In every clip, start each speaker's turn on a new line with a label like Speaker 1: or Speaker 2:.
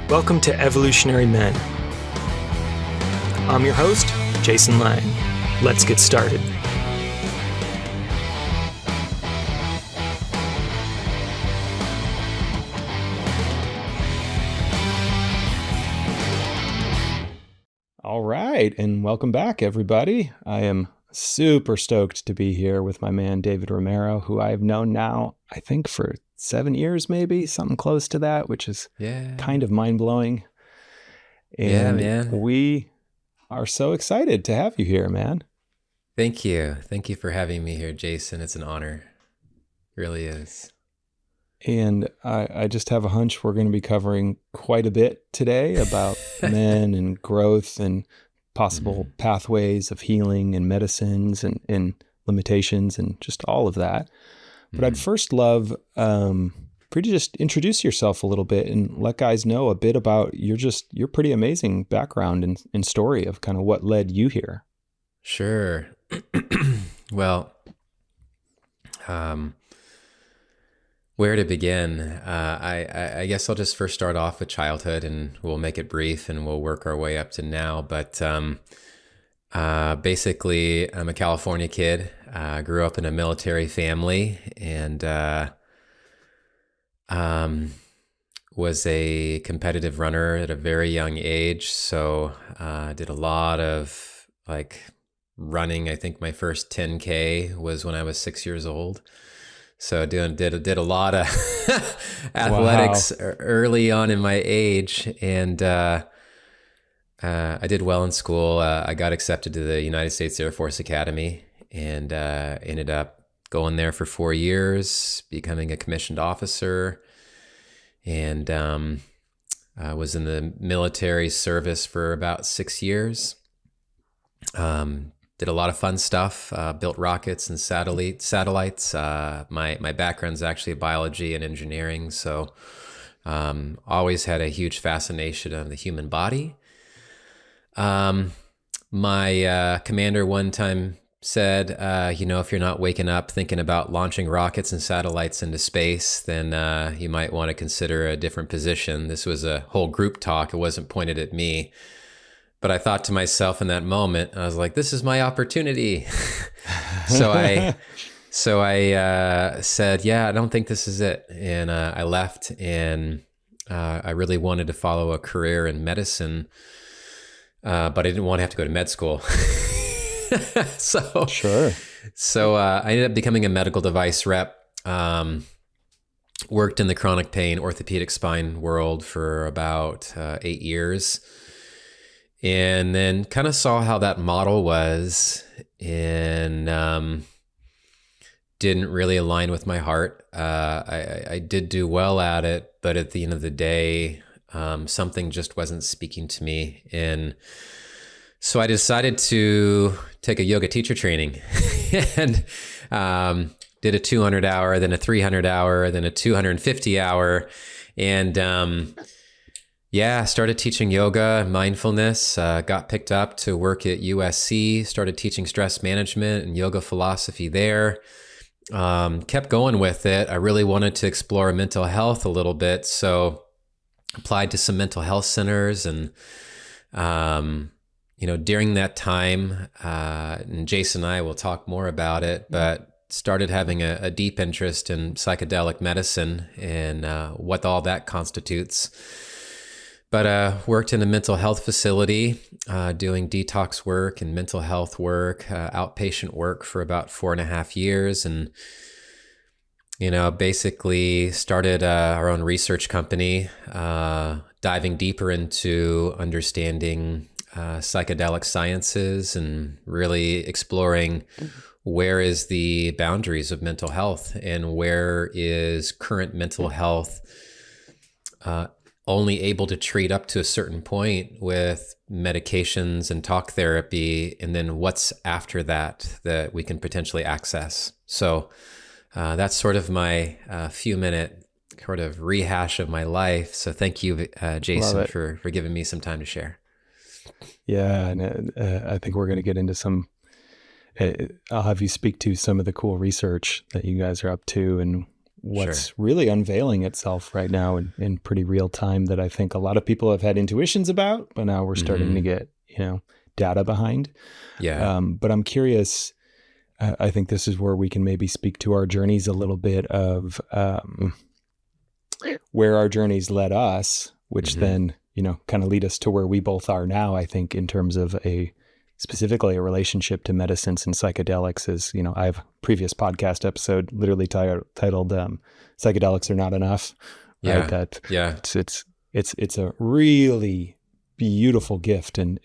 Speaker 1: Welcome to Evolutionary Men. I'm your host, Jason Lang. Let's get started. All right, and welcome back, everybody. I am super stoked to be here with my man, David Romero, who I've known now, I think for 7 years, maybe something close to that, which is kind of mind-blowing. And
Speaker 2: man.
Speaker 1: We are so excited to have you here, man.
Speaker 2: Thank you. Thank you for having me here, Jason. It's an honor. It really is.
Speaker 1: And I just have a hunch we're going to be covering quite a bit today about men and growth and possible pathways of healing and medicines and limitations and just all of that. But I'd first love for you to just introduce yourself a little bit and let guys know a bit about your pretty amazing background and story of kind of what led you here.
Speaker 2: Sure. Well, where to begin? I guess I'll just first start off with childhood, and we'll make it brief, and we'll work our way up to now. But basically, I'm a California kid. Grew up in a military family, and was a competitive runner at a very young age. So did a lot of running. I think my first 10K was when I was 6 years old. So did a lot of athletics early on in my age, and I did well in school. I got accepted to the United States Air Force Academy, and ended up going there for 4 years, becoming a commissioned officer, and I was in the military service for about 6 years. Did a lot of fun stuff, built rockets and satellites. My background's actually biology and engineering, so always had a huge fascination on the human body. My commander one time said, if you're not waking up thinking about launching rockets and satellites into space, then you might want to consider a different position. This was a whole group talk. It wasn't pointed at me. But I thought to myself in that moment, I was like, this is my opportunity. So I said, yeah, I don't think this is it. And I left, and I really wanted to follow a career in medicine, but I didn't want to have to go to med school.
Speaker 1: Sure.
Speaker 2: So I ended up becoming a medical device rep. Worked in the chronic pain, orthopedic spine world for about 8 years. And then kind of saw how that model was, and didn't really align with my heart. I did do well at it, but at the end of the day, something just wasn't speaking to me. And so I decided to take a yoga teacher training and did a 200 hour, then a 300 hour, then a 250 hour. And started teaching yoga, mindfulness, got picked up to work at USC, started teaching stress management and yoga philosophy there. Kept going with it. I really wanted to explore mental health a little bit, so applied to some mental health centers. And, during that time, and Jason and I will talk more about it, but started having a deep interest in psychedelic medicine and what all that constitutes. But worked in a mental health facility, doing detox work and mental health work, outpatient work for about 4.5 years. And, basically started our own research company, diving deeper into understanding psychedelic sciences and really exploring where is the boundaries of mental health and where is current mental health only able to treat up to a certain point with medications and talk therapy, and then what's after that we can potentially access. So that's sort of my few minute sort of rehash of my life. So thank you, Jason, for giving me some time to share.
Speaker 1: Yeah, and I think we're going to get into I'll have you speak to some of the cool research that you guys are up to and
Speaker 2: Sure.
Speaker 1: what's really unveiling itself right now in pretty real time that I think a lot of people have had intuitions about, but now we're starting to get, data behind.
Speaker 2: Yeah.
Speaker 1: But I'm curious, I think this is where we can maybe speak to our journeys a little bit of where our journeys led us, which then, kind of lead us to where we both are now, I think, in terms of specifically a relationship to medicines and psychedelics. Is, I have a previous podcast episode literally titled Psychedelics Are Not Enough.
Speaker 2: Yeah.
Speaker 1: Right? That
Speaker 2: Yeah.
Speaker 1: it's a really beautiful gift and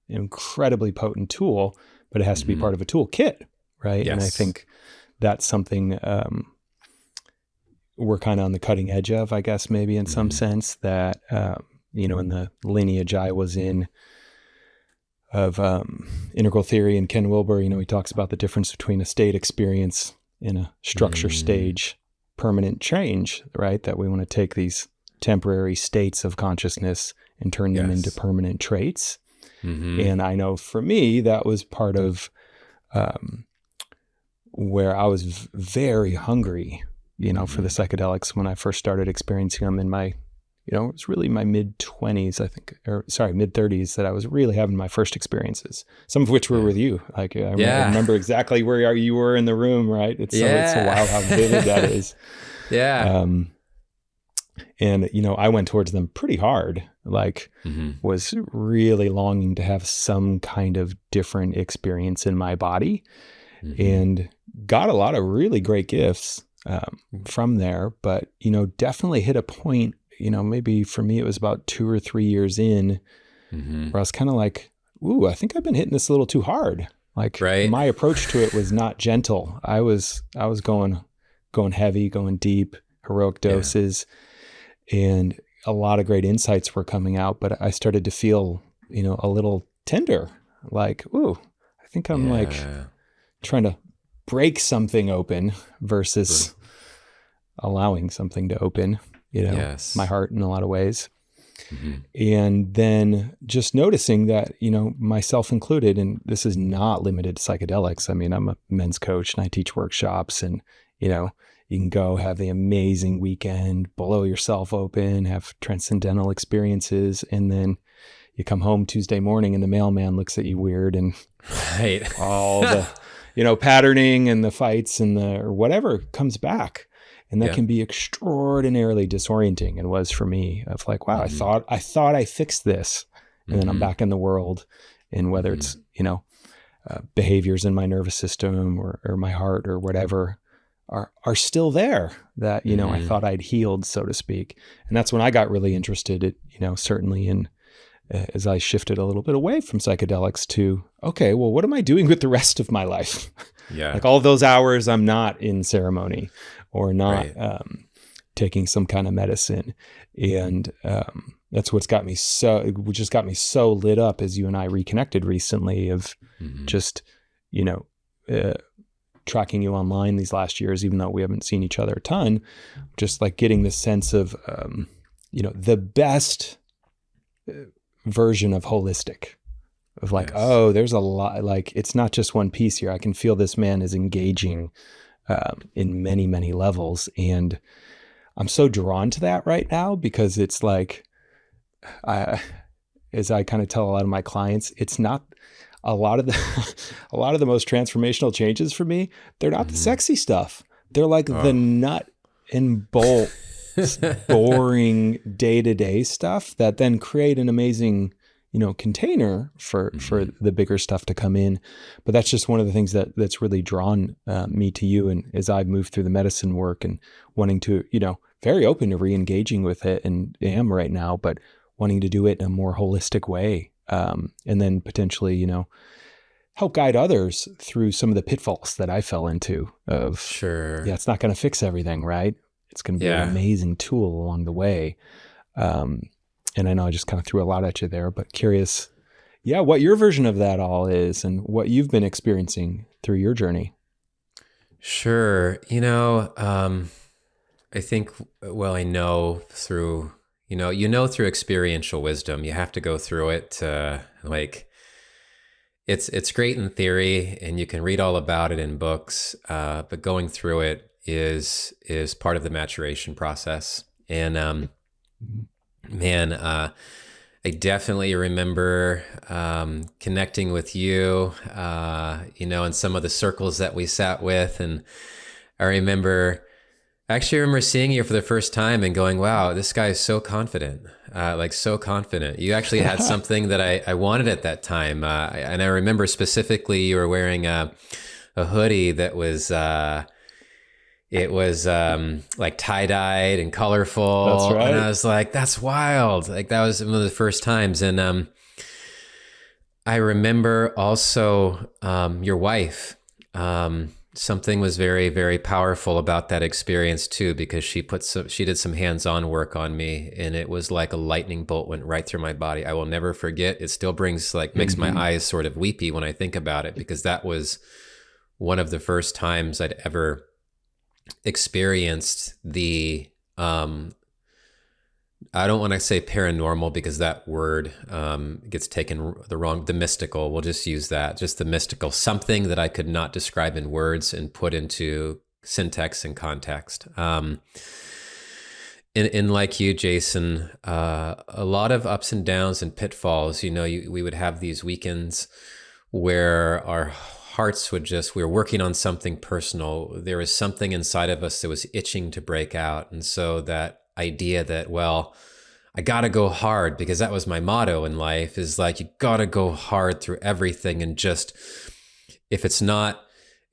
Speaker 1: incredibly potent tool, but it has to be part of a toolkit, right?
Speaker 2: Yes.
Speaker 1: And I think that's something we're kind of on the cutting edge of, I guess, maybe in some sense, that, in the lineage I was in of integral theory and Ken Wilber, he talks about the difference between a state experience and a structure stage permanent change, right? That we want to take these temporary states of consciousness and turn them into permanent traits. And I know for me, that was part of where I was very hungry, for the psychedelics when I first started experiencing them in my, it was really my mid-20s, I think, mid-30s, that I was really having my first experiences, some of which were with you. Like I remember exactly where you were in the room, right? It's so wild how vivid that is.
Speaker 2: Yeah.
Speaker 1: And, I went towards them pretty hard, like was really longing to have some kind of different experience in my body, and got a lot of really great gifts from there. But, definitely hit a point, maybe for me, it was about 2 or 3 years in where I was kind of like, ooh, I think I've been hitting this a little too hard. Like my approach to it was not gentle. I was going heavy, going deep, heroic doses. And a lot of great insights were coming out, but I started to feel, a little tender, like, ooh, I think I'm like trying to break something open versus allowing something to open, my heart in a lot of ways. And then just noticing that, myself included, and this is not limited to psychedelics. I mean, I'm a men's coach and I teach workshops, and, you can go have the amazing weekend, blow yourself open, have transcendental experiences. And then you come home Tuesday morning and the mailman looks at you weird, and all the, patterning and the fights and or whatever comes back. And that can be extraordinarily disorienting, and was for me, of like, wow, I thought I fixed this. And then I'm back in the world, and whether it's, behaviors in my nervous system or my heart or whatever, are still there that, I thought I'd healed, so to speak. And that's when I got really interested, certainly in, as I shifted a little bit away from psychedelics to, okay, well, what am I doing with the rest of my life? Like all those hours I'm not in ceremony or not taking some kind of medicine. And that's what's got me just got me so lit up, as you and I reconnected recently, of just, tracking you online these last years, even though we haven't seen each other a ton, just like getting this sense of, the best version of holistic, of like, oh, there's a lot, like, it's not just one piece here. I can feel this man is engaging in many, many levels. And I'm so drawn to that right now, because it's like, as I kind of tell a lot of my clients, it's not a lot of the most transformational changes for me. They're not the sexy stuff. They're like the nut and bolt, boring day-to-day stuff that then create an amazing, container for the bigger stuff to come in. But that's just one of the things that's really drawn me to you. And as I've moved through the medicine work and wanting to, very open to re-engaging with it, and am right now, but wanting to do it in a more holistic way. And then potentially, help guide others through some of the pitfalls that I fell into of, it's not going to fix everything, right? It's going to be an amazing tool along the way. And I know I just kind of threw a lot at you there, but curious, what your version of that all is and what you've been experiencing through your journey.
Speaker 2: Sure. I think, I know through, through experiential wisdom, you have to go through it, it's great in theory and you can read all about it in books, but going through it is part of the maturation process. And man, I definitely remember connecting with you, in some of the circles that we sat with. And I actually remember seeing you for the first time and going, wow, this guy is so confident, like so confident. You actually had something that I wanted at that time. And I remember specifically you were wearing a hoodie that was, like tie-dyed and
Speaker 1: That's
Speaker 2: colorful. And I
Speaker 1: right.
Speaker 2: was like, that's wild. Like that was one of the first times. And I remember also your wife. Something was very, very powerful about that experience too, because she did some hands-on work on me, and it was like a lightning bolt went right through my body. I will never forget. It still makes my eyes sort of weepy when I think about it, because that was one of the first times I'd ever experienced the I don't want to say paranormal, because that word gets taken the mystical. We'll just use that, just the mystical, something that I could not describe in words and put into syntax and context. And like you, Jason, a lot of ups and downs and pitfalls. We would have these weekends where our hearts we were working on something personal. There was something inside of us that was itching to break out. And so that idea that, well, I gotta go hard, because that was my motto in life, is like, you gotta go hard through everything, and just, if it's not,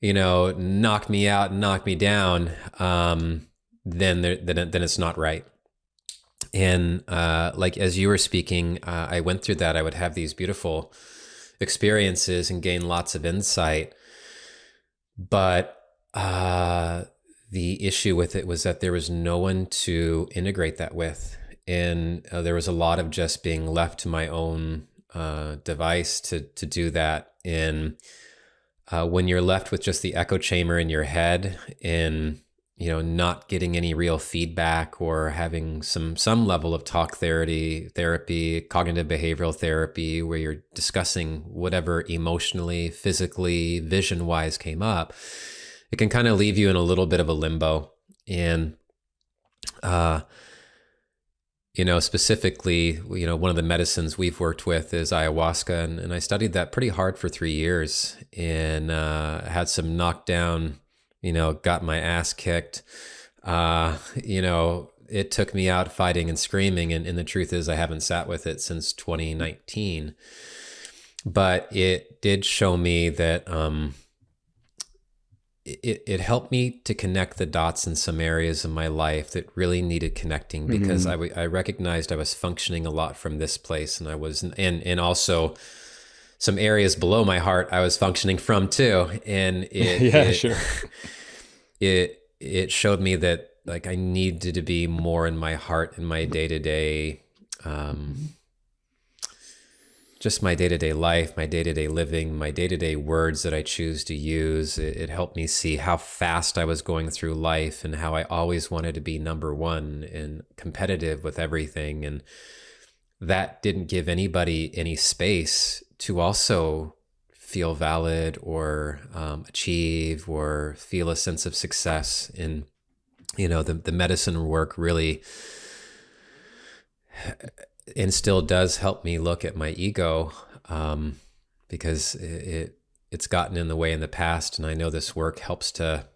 Speaker 2: knock me out and knock me down, then it's not right. And like, as you were speaking, I went through that. I would have these beautiful experiences and gain lots of insight, but the issue with it was that there was no one to integrate that with. And there was a lot of just being left to my own device to do that. And when you're left with just the echo chamber in your head, and not getting any real feedback, or having some level of talk therapy, cognitive behavioral therapy, where you're discussing whatever emotionally, physically, vision wise came up, it can kind of leave you in a little bit of a limbo. And specifically, one of the medicines we've worked with is ayahuasca, and I studied that pretty hard for 3 years, and had some knockdown, got my ass kicked. It took me out fighting and screaming, and the truth is I haven't sat with it since 2019. But it did show me that it helped me to connect the dots in some areas of my life that really needed connecting, because I recognized I was functioning a lot from this place, and I was, and also some areas below my heart I was functioning from too. And
Speaker 1: Sure.
Speaker 2: it showed me that, like, I needed to be more in my heart, in my day-to-day, just my day-to-day life, my day-to-day living, my day-to-day words that I choose to use. It helped me see how fast I was going through life, and how I always wanted to be number one and competitive with everything. And that didn't give anybody any space to also feel valid, or achieve, or feel a sense of success. And, the medicine work really, and still does, help me look at my ego, because it's gotten in the way in the past. And I know this work helps to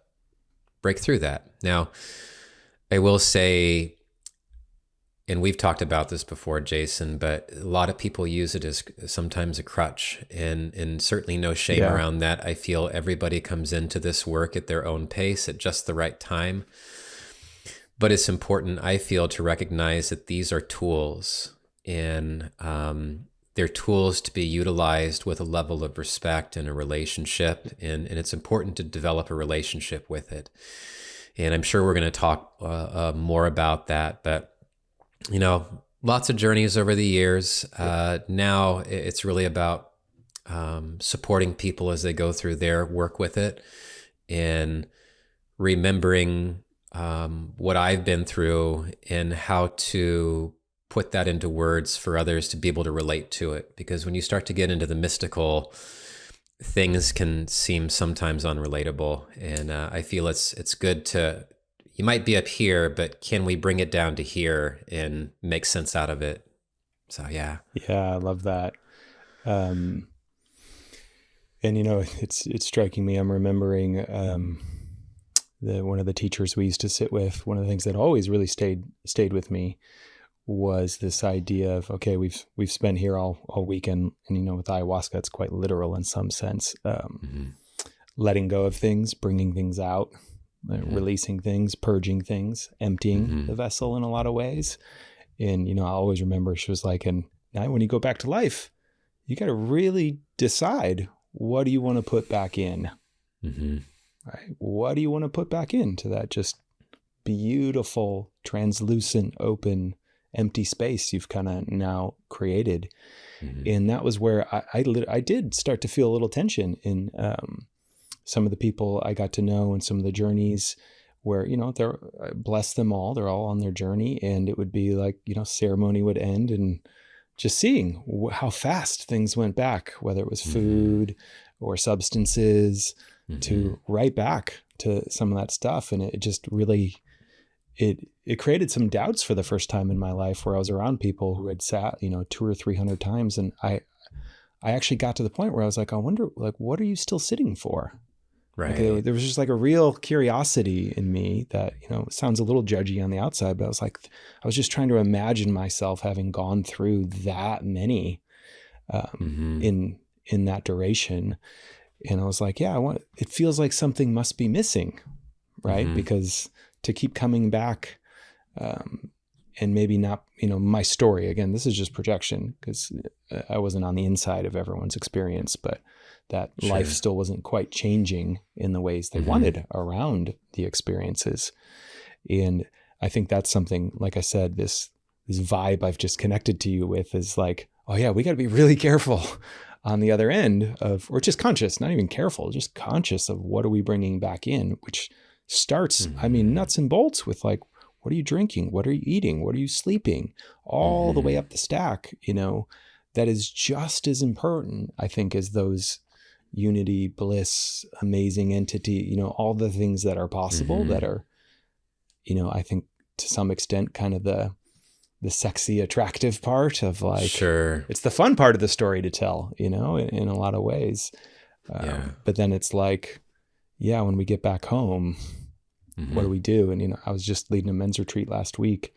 Speaker 2: break through that. Now, I will say, and we've talked about this before, Jason, but a lot of people use it as sometimes a crutch, and certainly no shame around that. I feel everybody comes into this work at their own pace at just the right time. But it's important, I feel, to recognize that these are tools, and they're tools to be utilized with a level of respect and a relationship. And it's important to develop a relationship with it. And I'm sure we're going to talk more about that, but lots of journeys over the years. Now it's really about supporting people as they go through their work with it, and remembering what I've been through, and how to put that into words for others to be able to relate to it. Because when you start to get into the mystical, things can seem sometimes unrelatable. And I feel it's good to, you might be up here, but can we bring it down to here and make sense out of it? So, yeah.
Speaker 1: Yeah, I love that. Um, and it's striking me. I'm remembering one of the teachers we used to sit with. One of the things that always really stayed with me was this idea of, okay, we've spent here all weekend, and with ayahuasca, it's quite literal in some sense. Letting go of things, bringing things out, releasing things, purging things, emptying the vessel in a lot of ways. And I always remember she was like, and now when you go back to life, you got to really decide, what do you want to put back in? Right? What do you want to put back into that just beautiful, translucent, open, empty space you've kind of now created? And that was where I did start to feel a little tension in some of the people I got to know and some of the journeys where, I bless them all. They're all on their journey. And it would be like, ceremony would end, and just seeing how fast things went back, whether it was food or substances, to right back to some of that stuff. And it just really, it created some doubts for the first time in my life, where I was around people who had sat, 200 or 300 times. And I actually got to the point where I was like, I wonder, like, what are you still sitting for?
Speaker 2: Right.
Speaker 1: Like, there was just like a real curiosity in me that, sounds a little judgy on the outside, but I was just trying to imagine myself having gone through that many in that duration. And I was like, yeah, it feels like something must be missing, right? Because to keep coming back, and maybe not, my story, again, this is just projection, because I wasn't on the inside of everyone's experience, but that life still wasn't quite changing in the ways they wanted around the experiences. And I think that's something, like I said, this vibe I've just connected to you with is like, oh yeah, we got to be really careful on the other end of, or just conscious, not even careful, just conscious of what are we bringing back in, which starts, nuts and bolts with like, what are you drinking? What are you eating? What are you sleeping? All the way up the stack, that is just as important, I think, as those unity, bliss, amazing entity, all the things that are possible that are, I think to some extent kind of the sexy, attractive part of like, it's the fun part of the story to tell, in a lot of ways. But then it's like, yeah, when we get back home, what do we do? And, I was just leading a men's retreat last week,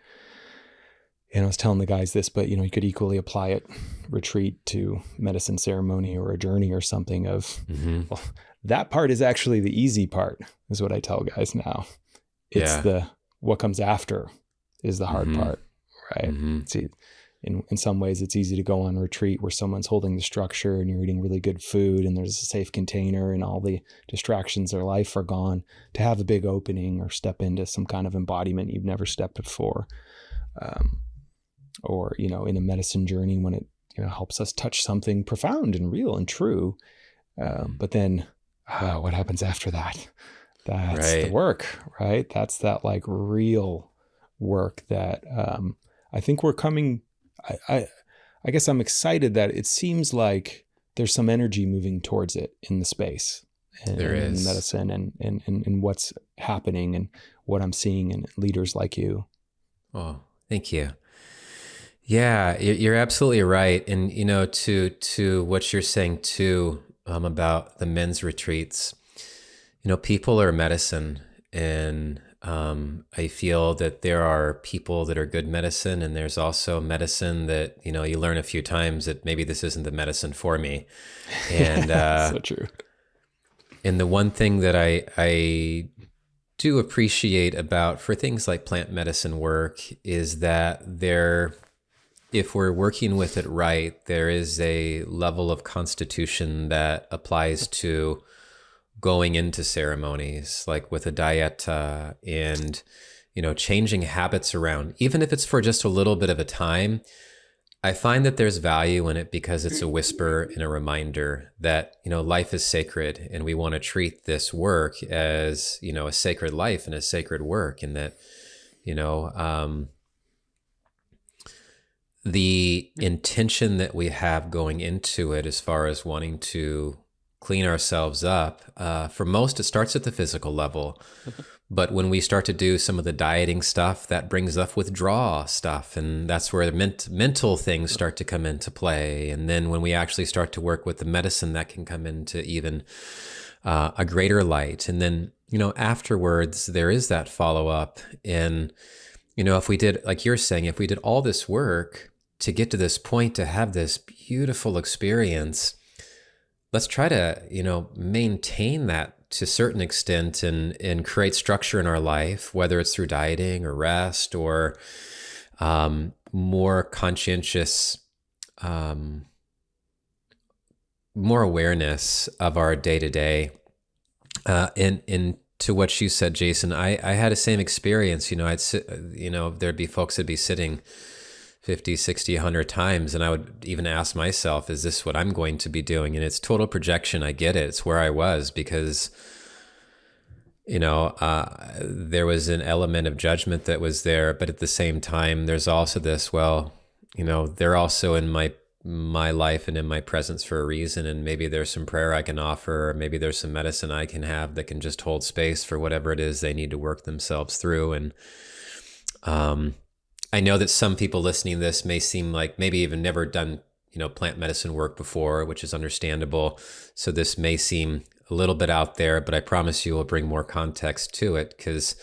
Speaker 1: and I was telling the guys this, but, you could equally apply it, retreat, to medicine ceremony or a journey or something of, well, that part is actually the easy part, is what I tell guys now. It's what comes after is the hard part, right? See, in some ways it's easy to go on retreat where someone's holding the structure and you're eating really good food and there's a safe container and all the distractions of life are gone, to have a big opening or step into some kind of embodiment you've never stepped before. Or, in a medicine journey when it, helps us touch something profound and real and true. But then what happens after that? That's the work, right? That's that like real work that I think we're coming. I guess I'm excited that it seems like there's some energy moving towards it in the space. And,
Speaker 2: there is.
Speaker 1: In medicine and what's happening and what I'm seeing in leaders like you.
Speaker 2: Oh, thank you. Yeah, you're absolutely right. And, to what you're saying too, about the men's retreats, people are medicine, and I feel that there are people that are good medicine, and there's also medicine that, you learn a few times that maybe this isn't the medicine for me. And
Speaker 1: so true.
Speaker 2: And the one thing that I do appreciate about, for things like plant medicine work, is that if we're working with it right, there is a level of constitution that applies to going into ceremonies, like with a dieta, and, changing habits around, even if it's for just a little bit of a time. I find that there's value in it because it's a whisper and a reminder that, life is sacred, and we want to treat this work as, a sacred life and a sacred work, and that, the intention that we have going into it, as far as wanting to clean ourselves up. For most, it starts at the physical level. But when we start to do some of the dieting stuff, that brings up withdrawal stuff. And that's where the mental things start to come into play. And then when we actually start to work with the medicine, that can come into even a greater light. And then, afterwards, there is that follow up. And, if we did, like you're saying, if we did all this work to get to this point, to have this beautiful experience, let's try to, maintain that to a certain extent and create structure in our life, whether it's through dieting or rest or more conscientious, more awareness of our day-to-day. And to what you said, Jason, I had the same experience. I'd sit, there'd be folks that'd be sitting 50, 60, 100 times. And I would even ask myself, is this what I'm going to be doing? And it's total projection. I get it. It's where I was because, there was an element of judgment that was there. But at the same time, there's also this, well, they're also in my life and in my presence for a reason. And maybe there's some prayer I can offer, or maybe there's some medicine I can have that can just hold space for whatever it is they need to work themselves through. And, I know that some people listening to this may seem like maybe even never done, plant medicine work before, which is understandable. So this may seem a little bit out there, but I promise you we'll bring more context to it because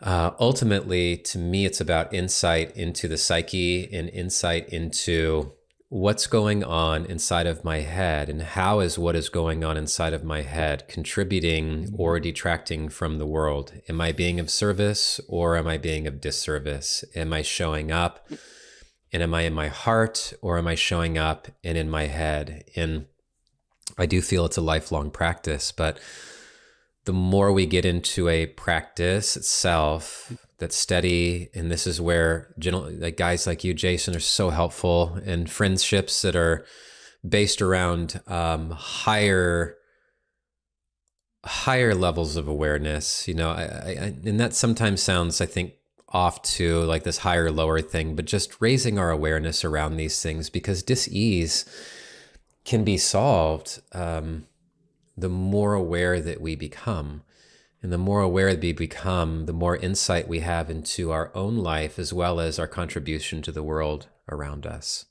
Speaker 2: ultimately, to me, it's about insight into the psyche and insight into what's going on inside of my head and how is what is going on inside of my head contributing or detracting from the world. Am I being of service or am I being of disservice? Am I showing up and am I in my heart or am I showing up and in my head? And I do feel it's a lifelong practice, but the more we get into a practice itself that's steady, and this is where like guys like you, Jason, are so helpful, and friendships that are based around higher levels of awareness. And that sometimes sounds, I think, off to like this higher lower thing, but just raising our awareness around these things, because dis-ease can be solved the more aware that we become. And the more aware we become, the more insight we have into our own life, as well as our contribution to the world around us.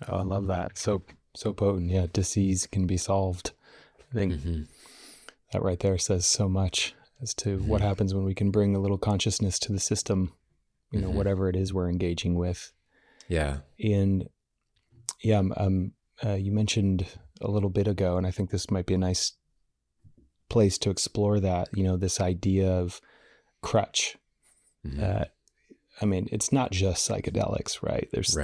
Speaker 1: Oh, I love that. So potent. Yeah, disease can be solved. I think that right there says so much as to what happens when we can bring a little consciousness to the system, whatever it is we're engaging with.
Speaker 2: Yeah.
Speaker 1: And yeah, you mentioned a little bit ago, and I think this might be a nice place to explore that, this idea of crutch. It's not just psychedelics, right? There's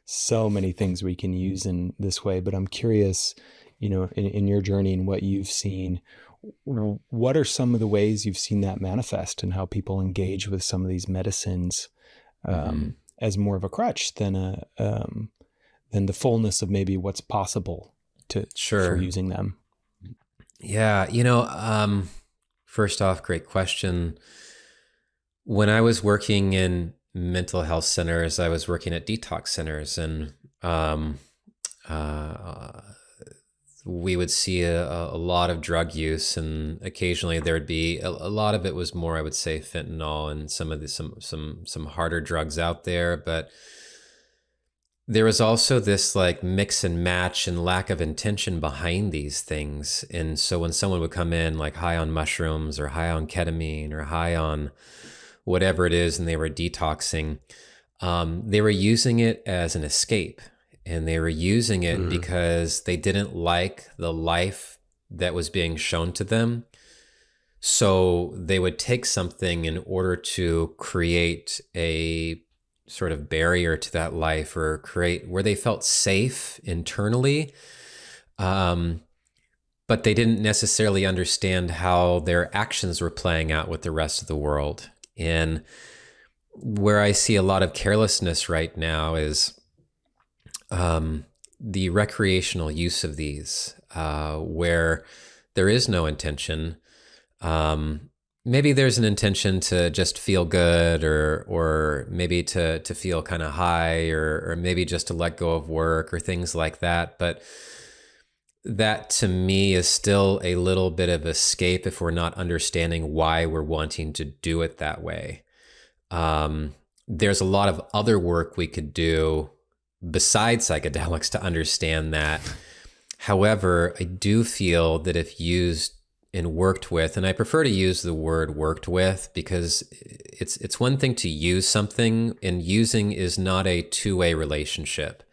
Speaker 1: so many things we can use in this way, but I'm curious, in your journey and what you've seen, what are some of the ways you've seen that manifest and how people engage with some of these medicines as more of a crutch than the fullness of maybe what's possible for using them?
Speaker 2: Yeah. First off, great question. When I was working in mental health centers, I was working at detox centers, and we would see a lot of drug use, and occasionally there would be a lot of it was more, I would say, fentanyl and some of the some harder drugs out there, but there was also this like mix and match and lack of intention behind these things. And so when someone would come in like high on mushrooms or high on ketamine or high on whatever it is, and they were detoxing, they were using it as an escape. And they were using it because they didn't like the life that was being shown to them. So they would take something in order to create a sort of barrier to that life, or create where they felt safe internally. But they didn't necessarily understand how their actions were playing out with the rest of the world. And where I see a lot of carelessness right now is the recreational use of these, where there is no intention. Maybe there's an intention to just feel good, or maybe to feel kind of high, or maybe just to let go of work or things like that. But that to me is still a little bit of escape if we're not understanding why we're wanting to do it that way. There's a lot of other work we could do besides psychedelics to understand that. However, I do feel that if used and worked with, and I prefer to use the word worked with, because it's one thing to use something, and using is not a two-way relationship.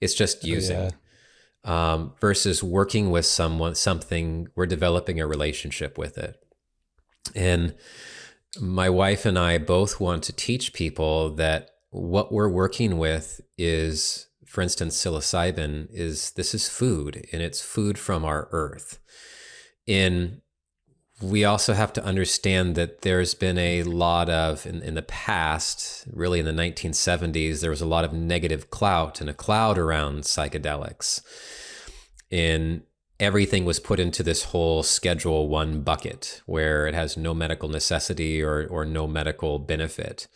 Speaker 2: It's just using. Versus working with something, we're developing a relationship with it. And my wife and I both want to teach people that what we're working with is, for instance, psilocybin this is food, and it's food from our earth. And we also have to understand that there's been a lot of, in the past, really in the 1970s, there was a lot of negative clout and a cloud around psychedelics. And everything was put into this whole Schedule 1 bucket where it has no medical necessity or no medical benefit.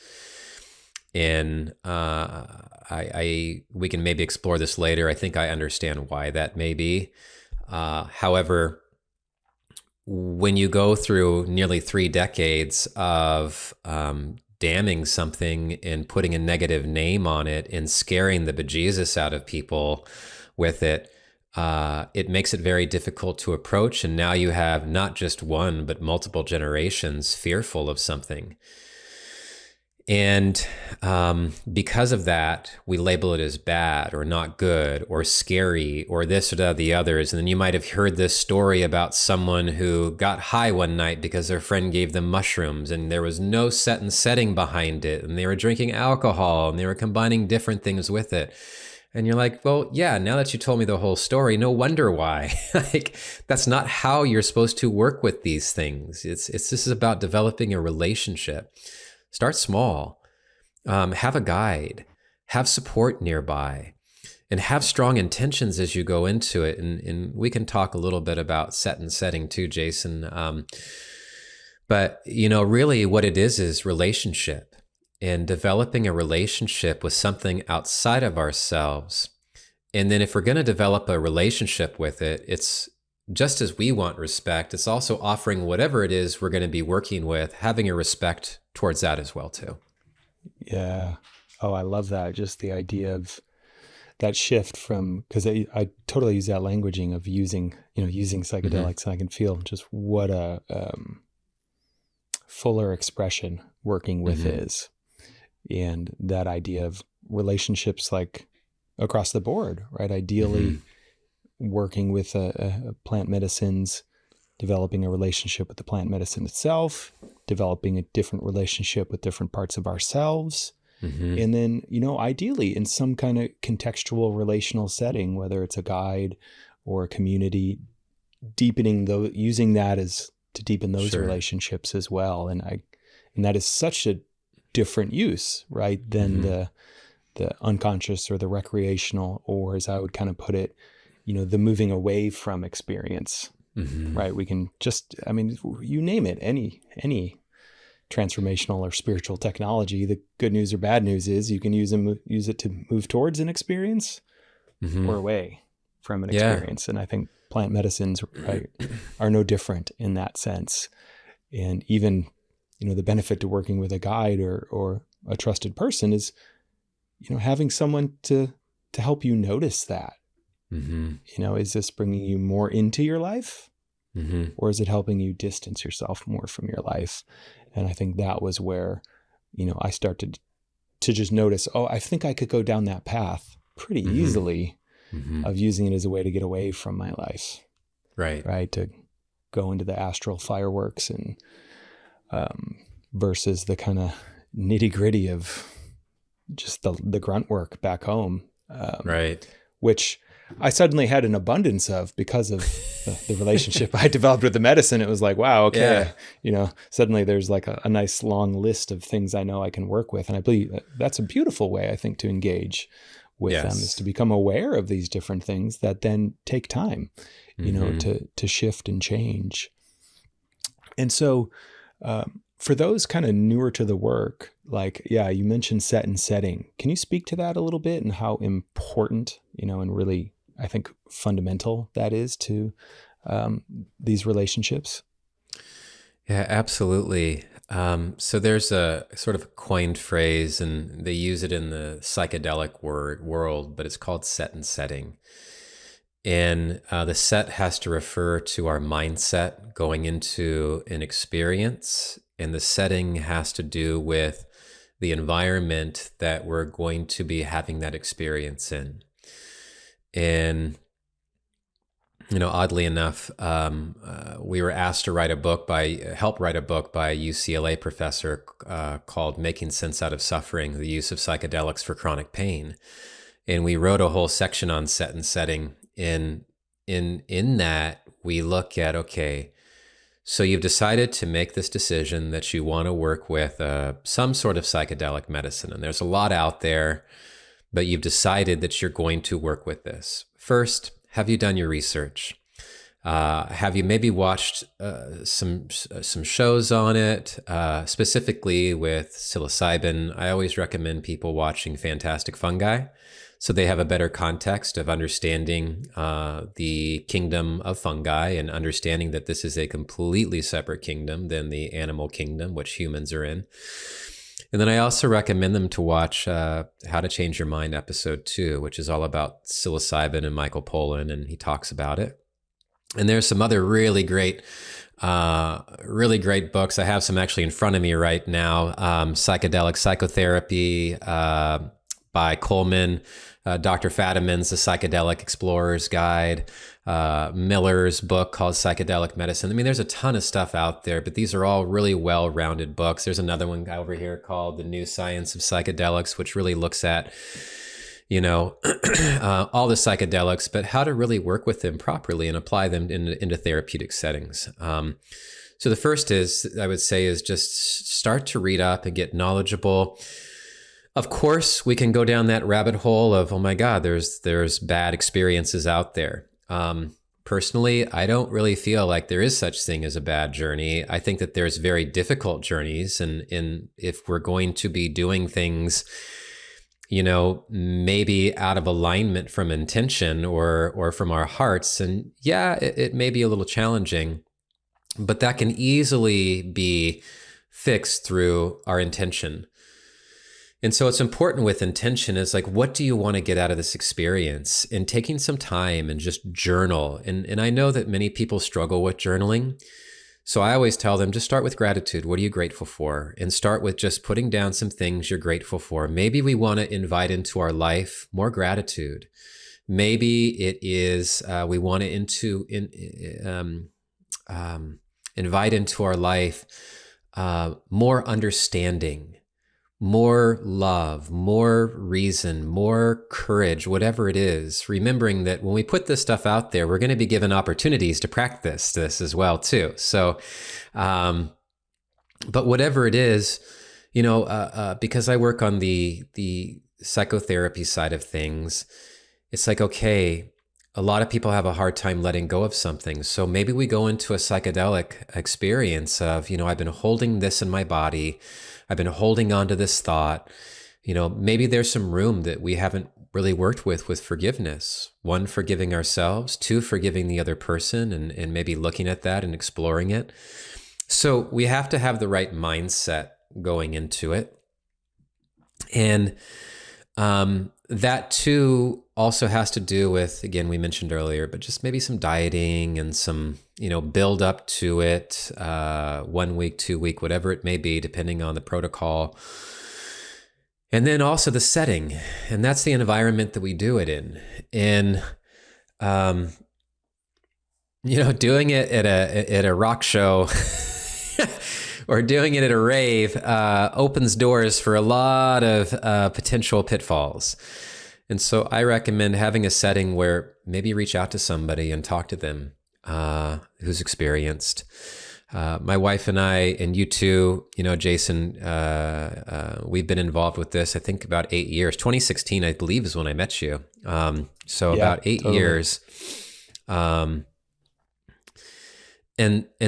Speaker 2: And we can maybe explore this later. I think I understand why that may be. However, when you go through nearly 3 decades of damning something and putting a negative name on it and scaring the bejesus out of people with it, it makes it very difficult to approach. And now you have not just one, but multiple generations fearful of something. And because of that, we label it as bad or not good or scary or this or the others. And then you might have heard this story about someone who got high one night because their friend gave them mushrooms and there was no set and setting behind it. And they were drinking alcohol and they were combining different things with it. And you're like, well, yeah, now that you told me the whole story, no wonder why. Like, that's not how you're supposed to work with these things. This is about developing a relationship. Start small, have a guide, have support nearby, and have strong intentions as you go into it. And we can talk a little bit about set and setting too, Jason. But, really what it is relationship, and developing a relationship with something outside of ourselves. And then if we're going to develop a relationship with it, it's just as we want respect, it's also offering whatever it is we're going to be working with, having a respect towards that as well too.
Speaker 1: Yeah. Oh, I love that. Just the idea of that shift from, because I totally use that languaging of using psychedelics, and I can feel just what a fuller expression working with is. And that idea of relationships like across the board, right? Ideally, working with plant medicines, developing a relationship with the plant medicine itself, developing a different relationship with different parts of ourselves. And then, ideally in some kind of contextual relational setting, whether it's a guide or a community, using that as to deepen those relationships as well. And that is such a different use, right, than the unconscious or the recreational, or as I would kind of put it, the moving away from experience, right? We can just, you name it, any transformational or spiritual technology. The good news or bad news is you can use it to move towards an experience or away from an experience. And I think plant medicines, right, are no different in that sense. And even, the benefit to working with a guide or a trusted person is, having someone to help you notice that. Is this bringing you more into your life, or is it helping you distance yourself more from your life? And I think that was where, I started to just notice, I think I could go down that path pretty easily of using it as a way to get away from my life. Right. To go into the astral fireworks and, versus the kind of nitty gritty of just the grunt work back home. Which I suddenly had an abundance of because of the relationship I developed with the medicine. It was like, wow, okay. Suddenly there's like a nice long list of things I know I can work with. And I believe that's a beautiful way, I think, to engage with them, is to become aware of these different things that then take time, to shift and change. And so, for those kind of newer to the work, you mentioned set and setting. Can you speak to that a little bit and how important, and really I think, fundamental that is to these relationships.
Speaker 2: Yeah, absolutely. So there's a sort of coined phrase, and they use it in the psychedelic world, but it's called set and setting. And the set has to refer to our mindset going into an experience, and the setting has to do with the environment that we're going to be having that experience in. And oddly enough, we were asked to help write a book by a UCLA professor called "Making Sense Out of Suffering: The Use of Psychedelics for Chronic Pain," and we wrote a whole section on set and setting. In that, we look at, okay, so you've decided to make this decision that you want to work with some sort of psychedelic medicine, and there's a lot out there, but you've decided that you're going to work with this. First, have you done your research? Have you maybe watched some shows on it, specifically with psilocybin? I always recommend people watching Fantastic Fungi, so they have a better context of understanding the kingdom of fungi and understanding that this is a completely separate kingdom than the animal kingdom, which humans are in. And then I also recommend them to watch How to Change Your Mind episode 2, which is all about psilocybin and Michael Pollan, and he talks about it. And there's some other really great books. I have some actually in front of me right now. Psychedelic Psychotherapy by Coleman, Dr. Fadiman's The Psychedelic Explorer's Guide, Miller's book called Psychedelic Medicine. I mean, there's a ton of stuff out there, but these are all really well-rounded books. There's another one over here called The New Science of Psychedelics, which really looks at, all the psychedelics, but how to really work with them properly and apply them into therapeutic settings. So the first I would say, is just start to read up and get knowledgeable. Of course, we can go down that rabbit hole of, oh my God, there's bad experiences out there. Personally, I don't really feel like there is such thing as a bad journey. I think that there's very difficult journeys, and if we're going to be doing things, maybe out of alignment from intention or from our hearts, and yeah, it may be a little challenging, but that can easily be fixed through our intention. And so it's important with intention is like, what do you want to get out of this experience? And taking some time and just journal. And I know that many people struggle with journaling. So I always tell them, just start with gratitude. What are you grateful for? And start with just putting down some things you're grateful for. Maybe we want to invite into our life more gratitude. Maybe it is we want to invite into our life more understanding, more love, more reason, more courage, whatever it is, remembering that when we put this stuff out there, we're going to be given opportunities to practice this as well too. So, but whatever it is, because I work on the psychotherapy side of things, it's like, okay, a lot of people have a hard time letting go of something. So maybe we go into a psychedelic experience of, I've been holding this in my body. I've been holding on to this thought. Maybe there's some room that we haven't really worked with forgiveness. 1, forgiving ourselves. 2, forgiving the other person, and maybe looking at that and exploring it. So we have to have the right mindset going into it. And that too also has to do with, again, we mentioned earlier, but just maybe some dieting and some, build up to it, 1 week, 2 week, whatever it may be, depending on the protocol. And then also the setting, and that's the environment that we do it in. And, doing it at a rock show or doing it at a rave opens doors for a lot of potential pitfalls. And so I recommend having a setting where maybe reach out to somebody and talk to them who's experienced. My wife and I, and you too, Jason, we've been involved with this, I think about 8 years. 2016, I believe, is when I met you. So about 8 totally. Years. And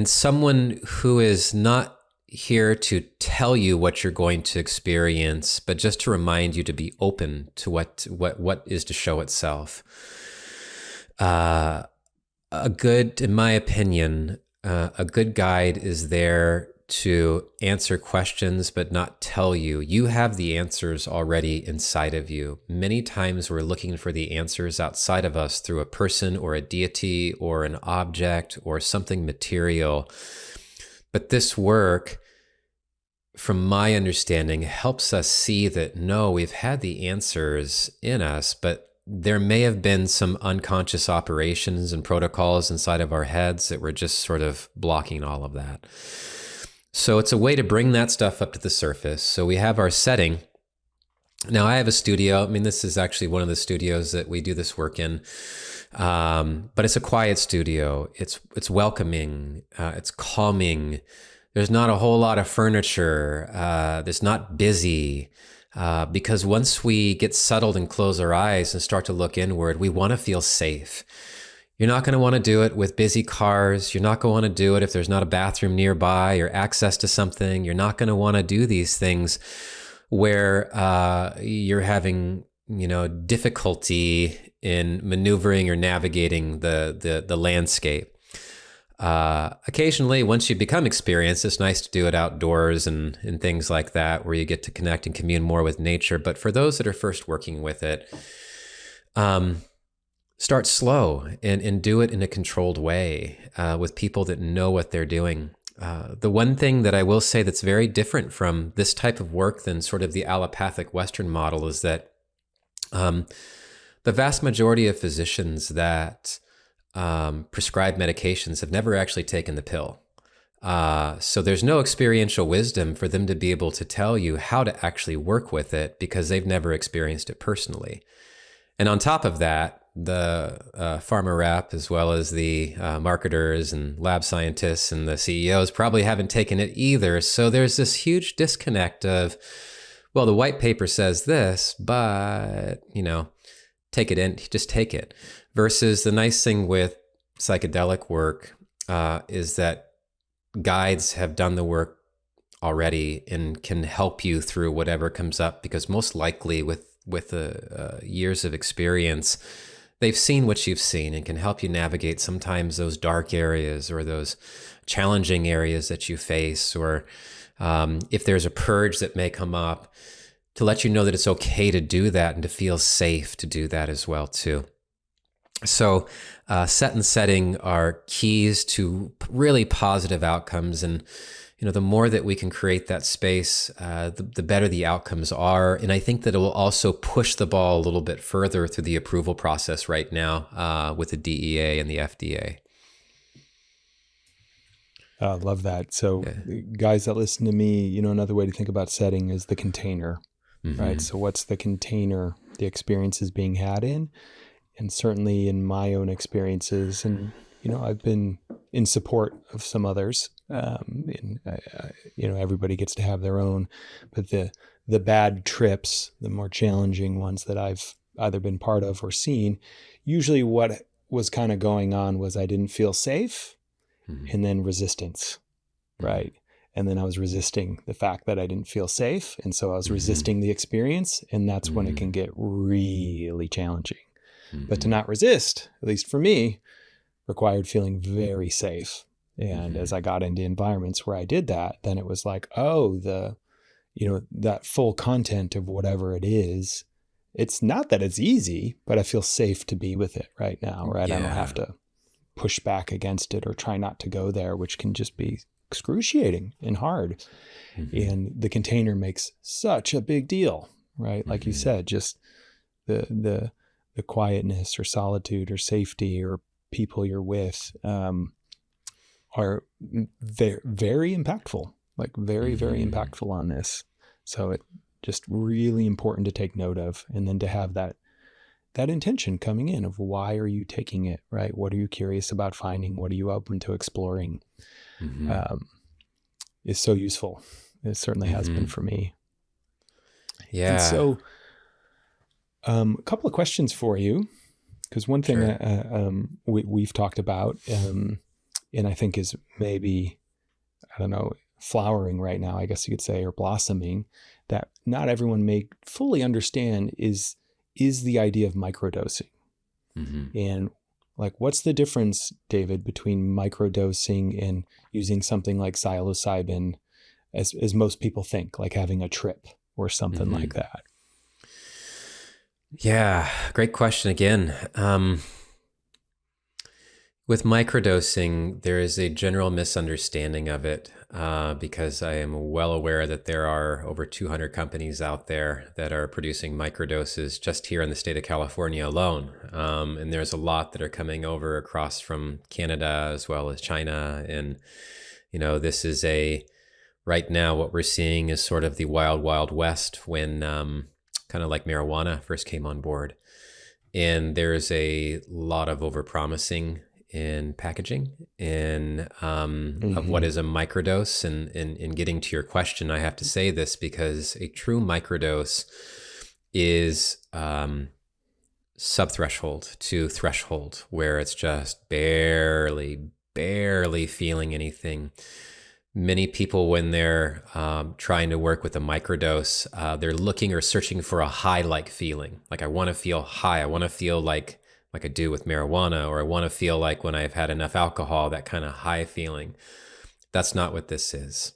Speaker 2: someone who is not here to tell you what you're going to experience, but just to remind you to be open to what is to show itself. Uh, in my opinion, a good guide is there to answer questions, but not tell you. You have the answers already inside of you. Many times we're looking for the answers outside of us through a person or a deity or an object or something material. But this work, from my understanding, helps us see that no, we've had the answers in us, but there may have been some unconscious operations and protocols inside of our heads that were just sort of blocking all of that. So it's a way to bring that stuff up to the surface. So we have our setting. Now I have a studio. I mean, this is actually one of the studios that we do this work in. But it's a quiet studio. It's welcoming. It's calming. There's not a whole lot of furniture. There's not busy. Because once we get settled and close our eyes and start to look inward, we want to feel safe. You're not going to want to do it with busy cars. You're not going to want to do it if there's not a bathroom nearby or access to something. You're not going to want to do these things where you're having, difficulty in maneuvering or navigating the landscape. Occasionally, once you become experienced, it's nice to do it outdoors and things like that, where you get to connect and commune more with nature. But for those that are first working with it, start slow and do it in a controlled way with people that know what they're doing. The one thing that I will say that's very different from this type of work than sort of the allopathic Western model is that the vast majority of physicians that prescribe medications have never actually taken the pill. So there's no experiential wisdom for them to be able to tell you how to actually work with it because they've never experienced it personally. And on top of that, the pharma rep, as well as the marketers and lab scientists and the CEOs probably haven't taken it either. So there's this huge disconnect of, well, the white paper says this, but, take it in, just take it. Versus the nice thing with psychedelic work is that guides have done the work already and can help you through whatever comes up, because most likely with years of experience, they've seen what you've seen and can help you navigate sometimes those dark areas or those challenging areas that you face, or if there's a purge that may come up, to let you know that it's okay to do that and to feel safe to do that as well too. So set and setting are keys to really positive outcomes. And, the more that we can create that space, the better the outcomes are. And I think that it will also push the ball a little bit further through the approval process right now with the DEA and the FDA.
Speaker 1: I love that. So guys that listen to me, another way to think about setting is the container, right? So what's the container the experience is being had in? And certainly in my own experiences, and, I've been in support of some others, and, everybody gets to have their own, but the bad trips, the more challenging ones that I've either been part of or seen, usually what was kind of going on was I didn't feel safe, and then resistance, right? And then I was resisting the fact that I didn't feel safe. And so I was resisting the experience, and that's when it can get really challenging. But to not resist, at least for me, required feeling very safe. And as I got into environments where I did that, then it was like, oh, that full content of whatever it is, it's not that it's easy, but I feel safe to be with it right now, right? I don't have to push back against it or try not to go there, which can just be excruciating and hard. And the container makes such a big deal, right? Like you said, just the quietness or solitude or safety or people you're with are very, very impactful, like very, very impactful on this. So it just really important to take note of, and then to have that intention coming in of why are you taking it, right? What are you curious about finding? What are you open to exploring? Is so useful. It certainly has been for me.
Speaker 2: Yeah.
Speaker 1: And so a couple of questions for you, because one thing we've talked about, and I think is maybe, I don't know, flowering right now, I guess you could say, or blossoming, that not everyone may fully understand is the idea of microdosing. And Like, what's the difference, David, between microdosing and using something like psilocybin, as most people think, like having a trip or something like that?
Speaker 2: Yeah, great question again. With microdosing, there is a general misunderstanding of it because I am well aware that there are over 200 companies out there that are producing microdoses just here in the state of California alone. And there's a lot that are coming over across from Canada as well as China. And, this is right now what we're seeing is sort of the wild, wild west when kind of like marijuana first came on board. And there's a lot of overpromising in packaging and of what is a microdose. And in getting to your question, I have to say this because a true microdose is subthreshold to threshold, where it's just barely feeling anything. Many people, when they're trying to work with a microdose, they're looking or searching for a high-like feeling. Like, I want to feel high. I want to feel like I do with marijuana, or I want to feel like when I've had enough alcohol, that kind of high feeling. That's not what this is.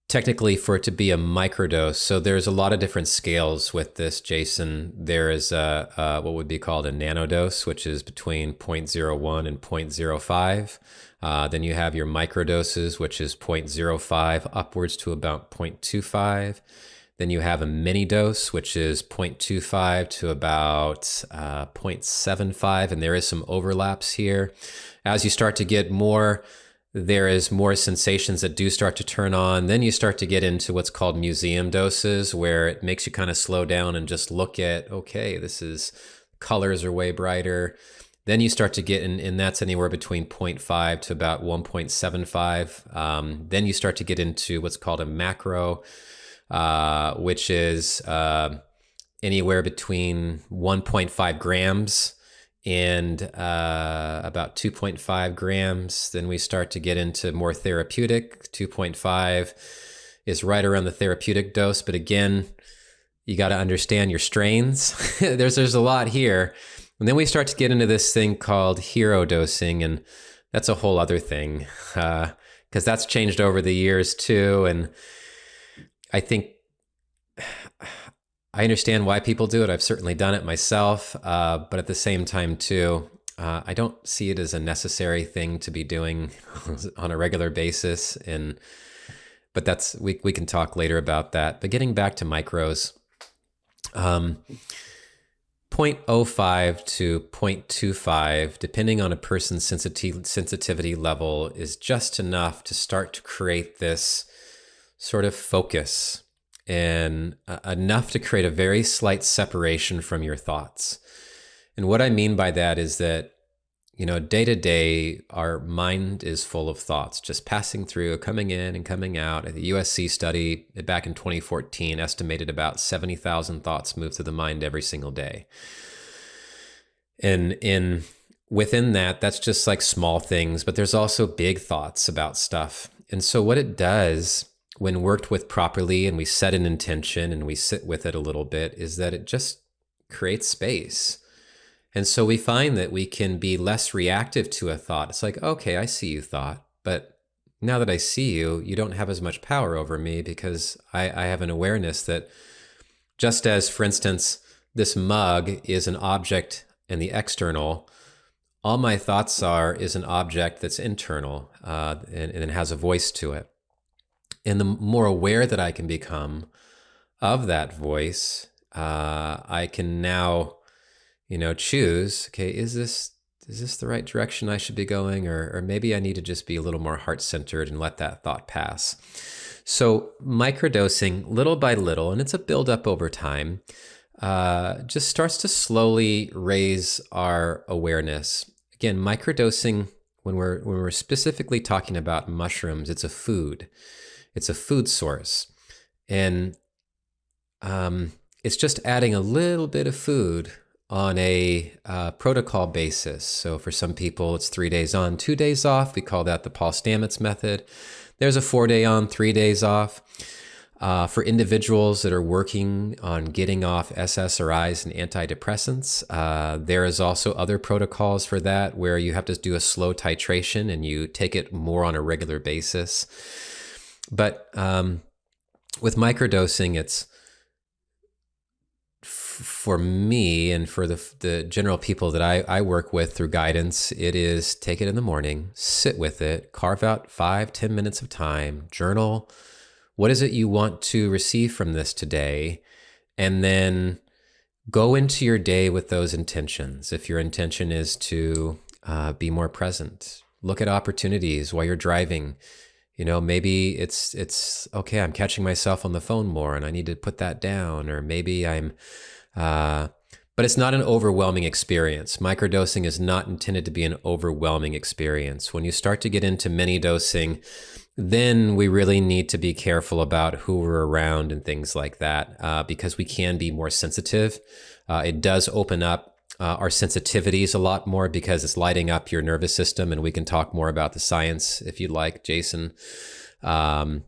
Speaker 2: Technically, for it to be a microdose, so there's a lot of different scales with this, Jason. There is what would be called a nanodose, which is between 0.01 and 0.05. Then you have your microdoses, which is 0.05 upwards to about 0.25. Then you have a mini dose, which is 0.25 to about 0.75, and there is some overlaps here. As you start to get more, there is more sensations that do start to turn on. Then you start to get into what's called museum doses, where it makes you kind of slow down and just look at, okay, colors are way brighter. Then you start to get in, and that's anywhere between 0.5 to about 1.75. Then you start to get into what's called a macro, which is anywhere between 1.5 grams and about 2.5 grams. Then we start to get into more therapeutic. 2.5 is right around the therapeutic dose. But again, you got to understand your strains. There's a lot here. And then we start to get into this thing called hero dosing. And that's a whole other thing because that's changed over the years too. And I think I understand why people do it. I've certainly done it myself. But at the same time too, I don't see it as a necessary thing to be doing on a regular basis. But that's, we can talk later about that. But getting back to micros, 0.05 to 0.25, depending on a person's sensitivity level, is just enough to start to create this sort of focus and enough to create a very slight separation from your thoughts. And what I mean by that is that, day to day, our mind is full of thoughts, just passing through, coming in and coming out. The USC study back in 2014 estimated about 70,000 thoughts move through the mind every single day. And within that, that's just like small things, but there's also big thoughts about stuff. And so what it does, when worked with properly and we set an intention and we sit with it a little bit, is that it just creates space. And so we find that we can be less reactive to a thought. It's like, okay, I see you, thought, but now that I see you, you don't have as much power over me because I have an awareness that, just as, for instance, this mug is an object in the external, all my thoughts is an object that's internal and it has a voice to it. And the more aware that I can become of that voice, I can now, choose, okay, is this the right direction I should be going? Or maybe I need to just be a little more heart-centered and let that thought pass. So microdosing, little by little, and it's a buildup over time, just starts to slowly raise our awareness. Again, microdosing, when we're specifically talking about mushrooms, it's a food. It's a food source. And it's just adding a little bit of food on a protocol basis. So for some people, it's 3 days on, 2 days off. We call that the Paul Stamets method. There's a 4 day on, 3 days off. For individuals that are working on getting off SSRIs and antidepressants, there is also other protocols for that where you have to do a slow titration and you take it more on a regular basis. But with microdosing, it's for me and for the general people that I work with through guidance, it is take it in the morning, sit with it, carve out 5-10 minutes of time, journal. What is it you want to receive from this today? And then go into your day with those intentions. If your intention is to be more present, look at opportunities while you're driving. Maybe it's okay, I'm catching myself on the phone more and I need to put that down. Or maybe but it's not an overwhelming experience. Microdosing is not intended to be an overwhelming experience. When you start to get into mini dosing, then we really need to be careful about who we're around and things like that, because we can be more sensitive. It does open up our sensitivities a lot more because it's lighting up your nervous system, and we can talk more about the science if you'd like, Jason. But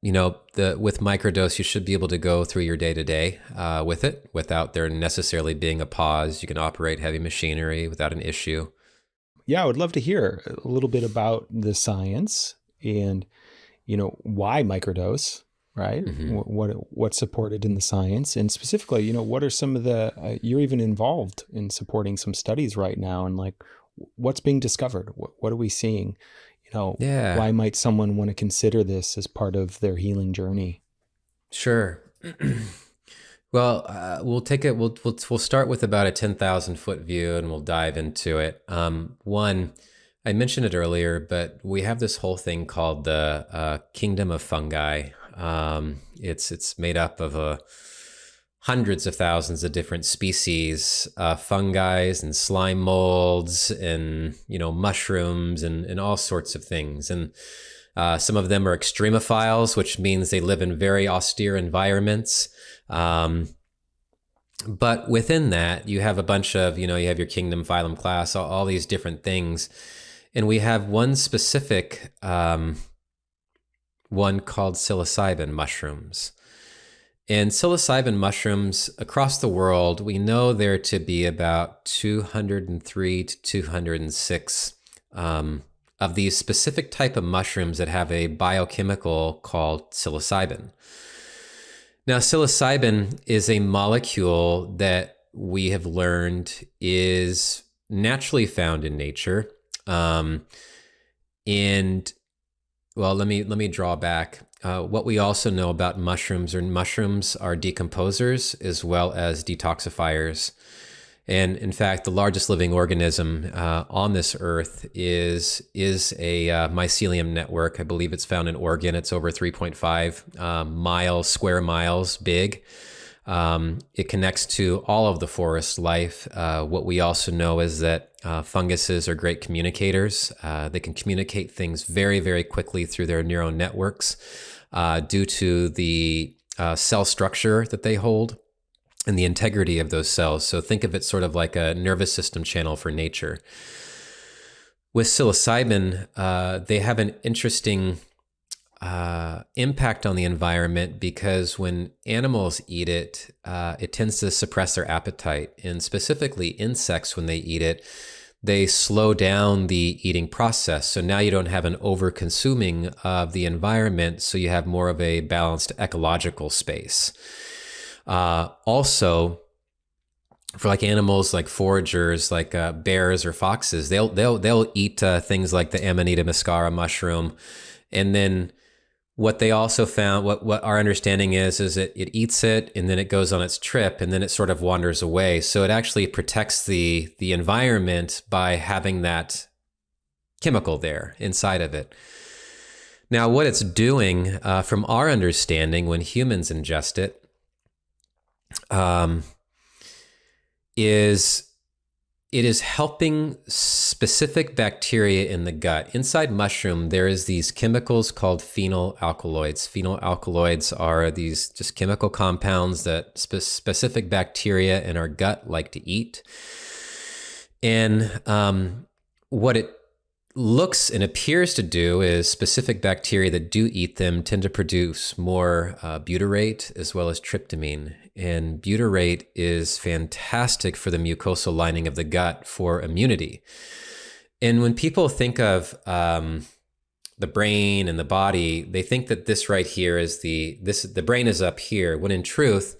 Speaker 2: with microdose, you should be able to go through your day to day with it without there necessarily being a pause. You can operate heavy machinery without an issue.
Speaker 1: Yeah, I would love to hear a little bit about the science and, why microdose, right?
Speaker 2: Mm-hmm.
Speaker 1: What's supported in the science, and specifically, what are some of the, you're even involved in supporting some studies right now, and like, what's being discovered? What are we seeing?
Speaker 2: Yeah.
Speaker 1: Why might someone want to consider this as part of their healing journey?
Speaker 2: Sure. Well, we'll start with about a 10,000 foot view and we'll dive into it. One, I mentioned it earlier, but we have this whole thing called the kingdom of fungi. It's made up of hundreds of thousands of different species, fungi and slime molds and, mushrooms and all sorts of things. And some of them are extremophiles, which means they live in very austere environments. But within that, you have a bunch of, you have your kingdom, phylum, class, all these different things. And we have one specific one called psilocybin mushrooms. And psilocybin mushrooms across the world, we know there to be about 203 to 206 of these specific type of mushrooms that have a biochemical called psilocybin. Now, psilocybin is a molecule that we have learned is naturally found in nature. Let me draw back. What we also know about mushrooms are decomposers as well as detoxifiers. And in fact, the largest living organism on this earth is a mycelium network. I believe it's found in Oregon. It's over 3.5 square miles big. It connects to all of the forest life. What we also know is that funguses are great communicators. They can communicate things very, very quickly through their neural networks due to the cell structure that they hold and the integrity of those cells. So think of it sort of like a nervous system channel for nature. With psilocybin, they have an interesting impact on the environment because when animals eat it, it tends to suppress their appetite. And specifically insects, when they eat it, they slow down the eating process. So now you don't have an over-consuming of the environment, so you have more of a balanced ecological space. Also, for like animals like foragers, like bears or foxes, they'll eat things like the Amanita muscaria mushroom, and then what they also found, what our understanding is that it eats it and then it goes on its trip and then it sort of wanders away. So it actually protects the environment by having that chemical there inside of it. Now, what it's doing, from our understanding, when humans ingest it, is it is helping specific bacteria in the gut. Inside mushroom, there is these chemicals called phenylalkaloids. Phenylalkaloids are these just chemical compounds that specific bacteria in our gut like to eat. And what it looks and appears to do is specific bacteria that do eat them tend to produce more butyrate as well as tryptamine. And butyrate is fantastic for the mucosal lining of the gut for immunity. And when people think of the brain and the body, they think that this right here is the brain is up here, when in truth,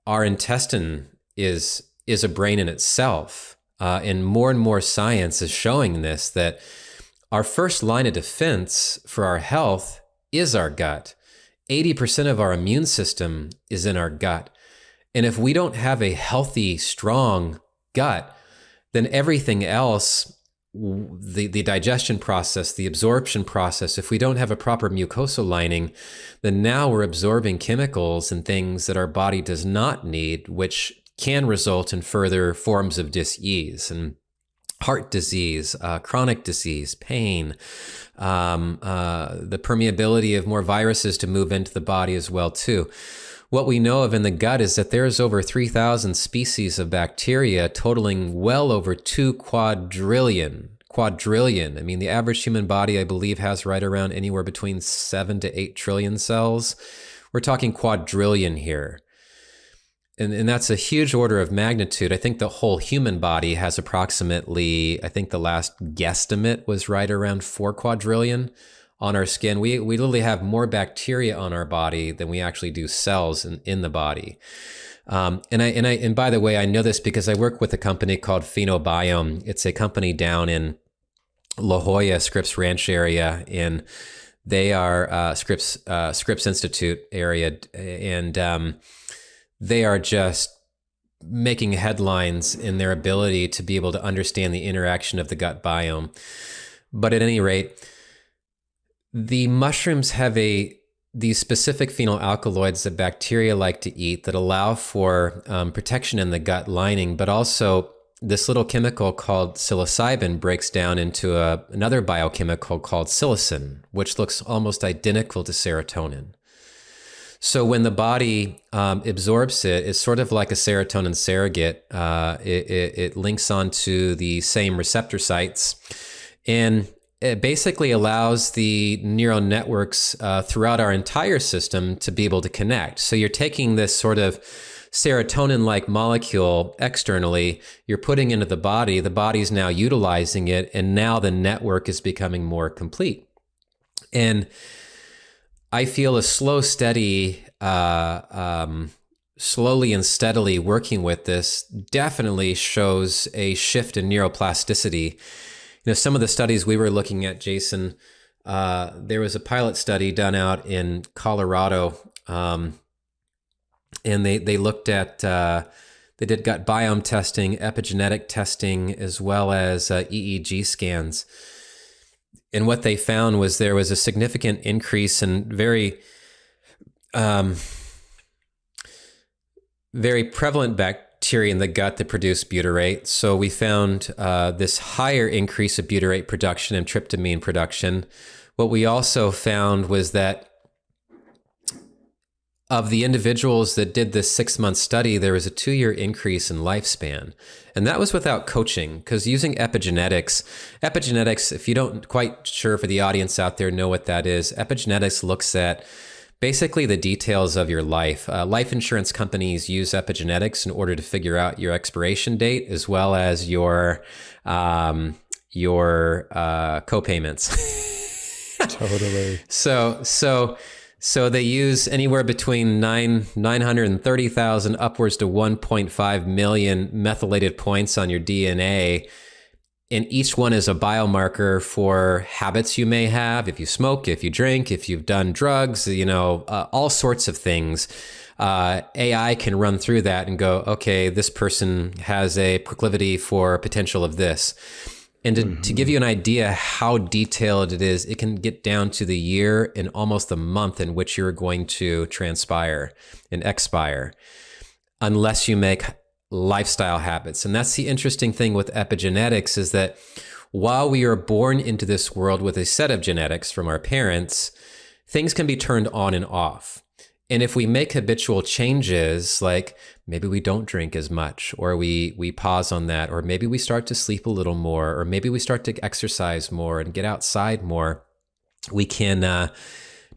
Speaker 2: our intestine is a brain in itself. And more science is showing this, that our first line of defense for our health is our gut. 80% of our immune system is in our gut. And if we don't have a healthy, strong gut, then everything else, the digestion process, the absorption process, if we don't have a proper mucosal lining, then now we're absorbing chemicals and things that our body does not need, which can result in further forms of dis-ease and heart disease, chronic disease, pain, the permeability of more viruses to move into the body as well too. What we know of in the gut is that there's over 3,000 species of bacteria, totaling well over 2 quadrillion. I mean, the average human body, I believe, has right around anywhere between 7 to 8 trillion cells. We're talking quadrillion here. And that's a huge order of magnitude. I think the whole human body has approximately, I think the last guesstimate was right around 4 quadrillion on our skin. We literally have more bacteria on our body than we actually do cells in the body. And by the way, I know this because I work with a company called Phenobiome. It's a company down in La Jolla, Scripps Ranch area, and they are Scripps Institute area, and they are just making headlines in their ability to be able to understand the interaction of the gut biome. But at any rate, the mushrooms have these specific phenylalkaloids that bacteria like to eat that allow for protection in the gut lining, but also this little chemical called psilocybin breaks down into another biochemical called psilocin, which looks almost identical to serotonin. So when the body absorbs it, it's sort of like a serotonin surrogate. It links onto the same receptor sites, and it basically allows the neural networks throughout our entire system to be able to connect. So you're taking this sort of serotonin-like molecule externally, you're putting into the body's now utilizing it, and now the network is becoming more complete. And I feel a slowly and steadily working with this definitely shows a shift in neuroplasticity. Some of the studies we were looking at, Jason, there was a pilot study done out in Colorado, and they looked at, they did gut biome testing, epigenetic testing, as well as EEG scans. And what they found was there was a significant increase in very prevalent bacteria in the gut that produce butyrate. So we found this higher increase of butyrate production and tryptamine production. What we also found was that of the individuals that did this 6-month study, there was a 2-year increase in lifespan. And that was without coaching, because using epigenetics, if you don't quite sure for the audience out there know what that is, epigenetics looks at basically the details of your life. Life insurance companies use epigenetics in order to figure out your expiration date, as well as your co-payments.
Speaker 1: Totally.
Speaker 2: So they use anywhere between 930,000 upwards to 1.5 million methylated points on your DNA. And each one is a biomarker for habits you may have. If you smoke, if you drink, if you've done drugs, all sorts of things. AI can run through that and go, okay, this person has a proclivity for potential of this. And to give you an idea how detailed it is, it can get down to the year and almost the month in which you're going to transpire and expire, unless you make lifestyle habits. And that's the interesting thing with epigenetics, is that while we are born into this world with a set of genetics from our parents, things can be turned on and off. And if we make habitual changes, like maybe we don't drink as much, or we pause on that, or maybe we start to sleep a little more, or maybe we start to exercise more and get outside more, we can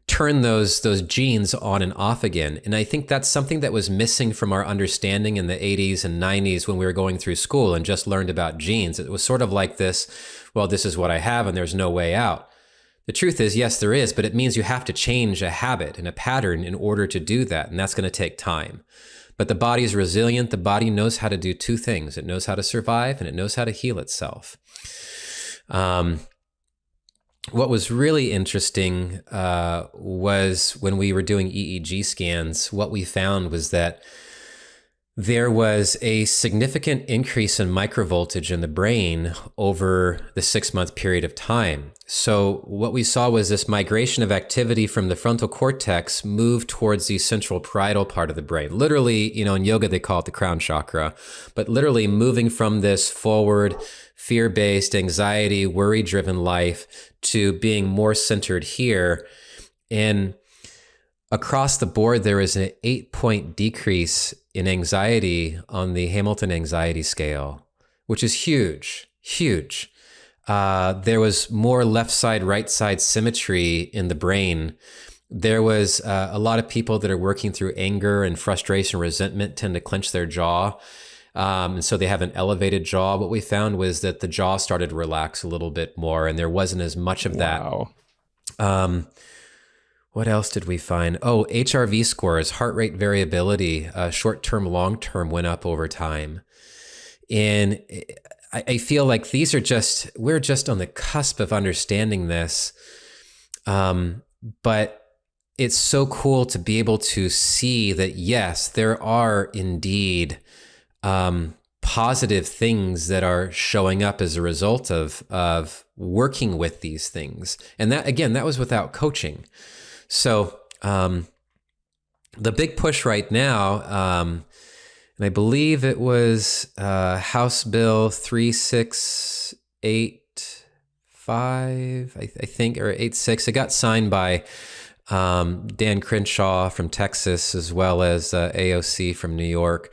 Speaker 2: turn those genes on and off again. And I think that's something that was missing from our understanding in the 80s and 90s when we were going through school and just learned about genes. It was sort of like this, well, this is what I have and there's no way out. The truth is, yes, there is, but it means you have to change a habit and a pattern in order to do that. And that's going to take time. But the body is resilient. The body knows how to do two things. It knows how to survive and it knows how to heal itself. What was really interesting was when we were doing EEG scans, what we found was that there was a significant increase in microvoltage in the brain over the 6-month period of time. So what we saw was this migration of activity from the frontal cortex move towards the central parietal part of the brain. Literally, in yoga, they call it the crown chakra, but literally moving from this forward, fear-based, anxiety, worry-driven life to being more centered here. And across the board, there is an 8-point decrease in anxiety on the Hamilton Anxiety Scale, which is huge, huge. There was more left side, right side symmetry in the brain. There was a lot of people that are working through anger and frustration, resentment tend to clench their jaw. And so they have an elevated jaw. What we found was that the jaw started to relax a little bit more and there wasn't as much of that.
Speaker 1: Wow.
Speaker 2: What else did we find? Oh, HRV scores, heart rate variability, short-term, long-term went up over time. And I feel like we're just on the cusp of understanding this. But it's so cool to be able to see that, yes, there are indeed positive things that are showing up as a result of working with these things. And that, again, that was without coaching. So the big push right now, and I believe it was House Bill 3685, I think, or 86. It got signed by Dan Crenshaw from Texas, as well as AOC from New York.